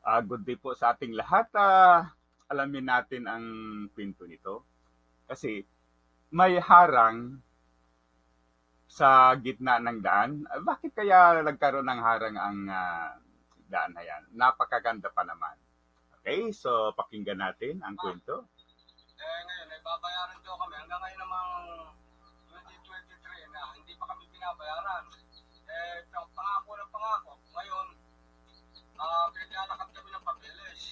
Good day po sa ating lahat. Alamin natin ang kwento nito. Kasi may harang sa gitna ng daan. Bakit kaya nagkaroon ng harang ang daan na yan? Napakaganda pa naman. Okay, so pakinggan natin ang kwento. Ngayon, ay babayaran daw kami. Hanggang ngayon namang 2023 na hindi pa kami binabayaran. Pangako ng pangako. Ngayon, pinaglalakad kami ng papeles.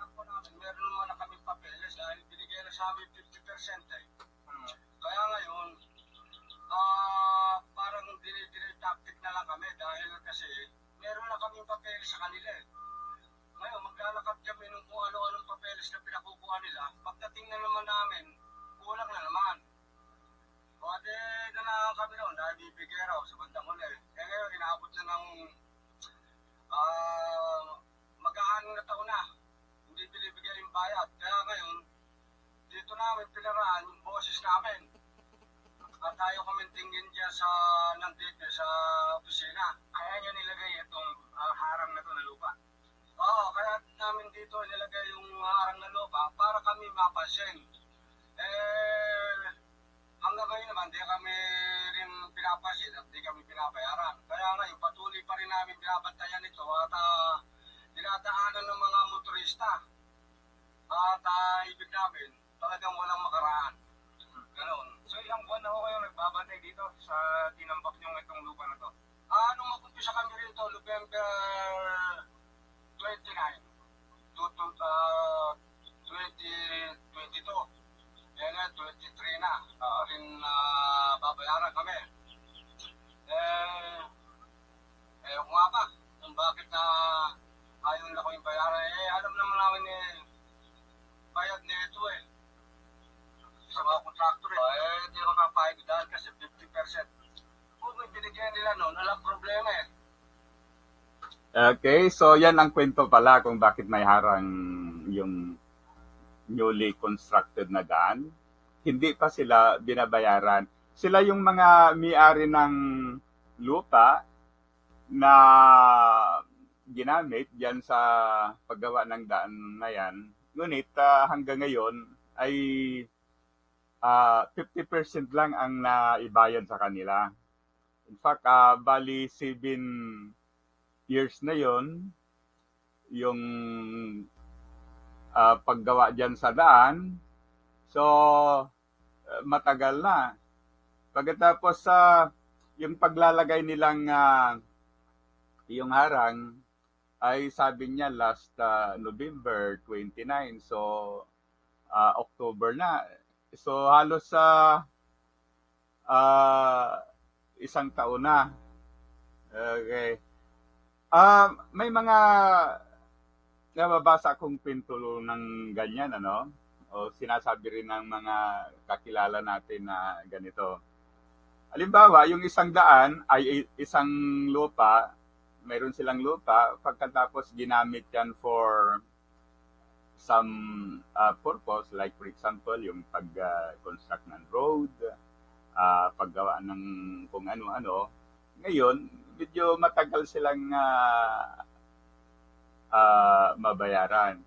Ako namin, meron naman na kami papeles dahil binigay na sa amin 50% eh. Kaya ngayon, parang dinitactic na lang kami dahil kasi meron na kaming papeles sa kanila eh. Ngayon, maglalakad kami ng kung ano-anong papeles na pinakukuha nila. Pagdating na naman namin, kulang na naman. O di, nalakan kami noon dahil bibigay raw sa bandang huli. Ngayon, inaabot na ng mag-aanong na taon na. Hindi binibigay yung bayad. Kaya ngayon, dito namin pinaraan yung boses namin. At tayo kumintingin dyan sa nandito sa opisina. Kaya niya nilagay itong harang na ito na lupa. Oo, kaya namin dito nilagay yung harang na lupa para kami mapasin. Hanggang ngayon naman, di kami rin pinapasin at di kami pinabayaran. Kaya ngayon, patuloy pa rin namin binabantayan ito at dinadaanan ng mga motorista. At ibig namin, talagang walang makaraan. Ganon. So ilang buwan na ho kayo nagbabantay dito sa tinambak niyong itong lupa na to? Nung mag-umpisa kami rito, November 29 to 2022. Ngayon, 23 na. Rin babayaran kami. Kung nga ba, kung bakit ayaw nila ko yung bayaran, alam naman namin bayad nito eh. Sa mga kontraktor hindi ko kapahig dahil kasi 50%. Kung binigyan nila noon, walang problema eh. Okay, so yan ang kwento pala kung bakit may harang yung newly constructed na daan. Hindi pa sila binabayaran. Sila yung mga may-ari ng lupa na ginamit diyan sa paggawa ng daan na yan. Ngunit hanggang ngayon ay 50% lang ang naibayad sa kanila. In fact, bali 7 years na yon yung paggawa diyan sa daan. So, matagal na. Pagkatapos yung paglalagay nilang yung harang ay sabi niya last November 29. So, October na. So, halos sa isang taon na. Okay. May mga nababasa akong pintulo ng ganyan, ano? O sinasabi rin ng mga kakilala natin na ganito. Halimbawa, yung isang daan ay isang lupa, mayroon silang lupa, pagkatapos ginamit yan for some purpose, like for example, yung pag-construct ng road, paggawa ng kung ano-ano. Ngayon, medyo matagal silang mabayaran.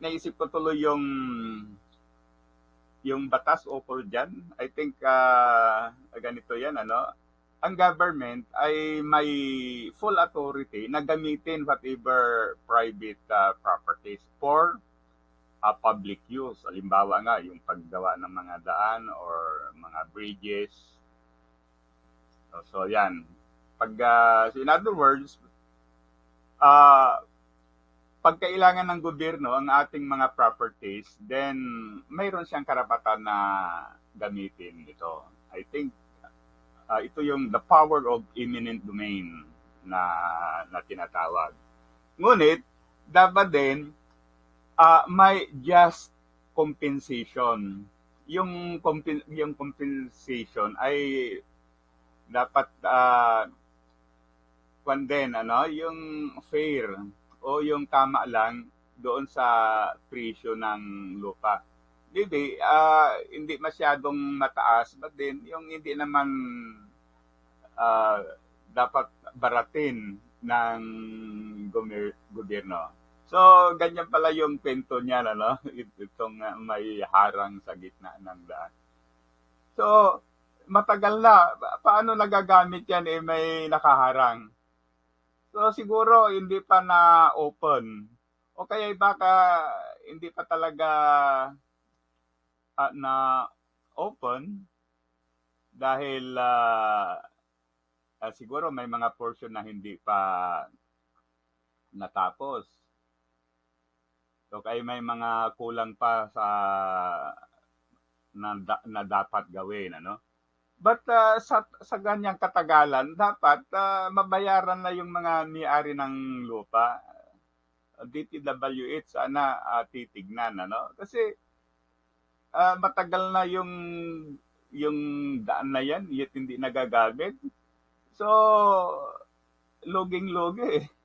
Naisip ko tuloy yung batas ukol dyan. I think ganito yan, ano? Ang government ay may full authority na gamitin whatever private properties for public use. Halimbawa nga, yung paggawa ng mga daan or mga bridges. So yan. So in other words, pag kailangan ng gobyerno ang ating mga properties, then mayroon siyang karapatan na gamitin ito. I think ito yung the power of eminent domain na tinatawag. Ngunit, dapat din may just compensation. Yung compensation ay dapat yung fair o yung tama lang doon sa presyo ng lupa. Hindi masyadong mataas, but then yung hindi naman dapat baratin ng gobyerno. So, ganyan pala yung kwento niya, ano? Itong may harang sa gitna ng daan. So, matagal na. Paano nagagamit yan may nakaharang? So, siguro hindi pa na-open. O kaya baka hindi pa talaga na-open dahil siguro may mga portion na hindi pa natapos. So, kaya may mga kulang pa na dapat gawin, ano? But sa ganyang katagalan, dapat mabayaran na yung mga may-ari ng lupa. DPWH sana titignan, ano? Kasi matagal na yung daan na yan, yet hindi nagagamit. So, loging-logi.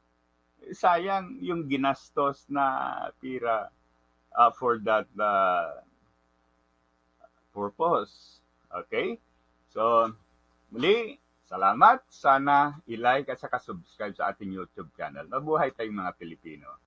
Sayang yung ginastos na pira for that purpose. Okay? So, muli, salamat. Sana i-like at saka subscribe sa ating YouTube channel. Mabuhay tayong mga Pilipino.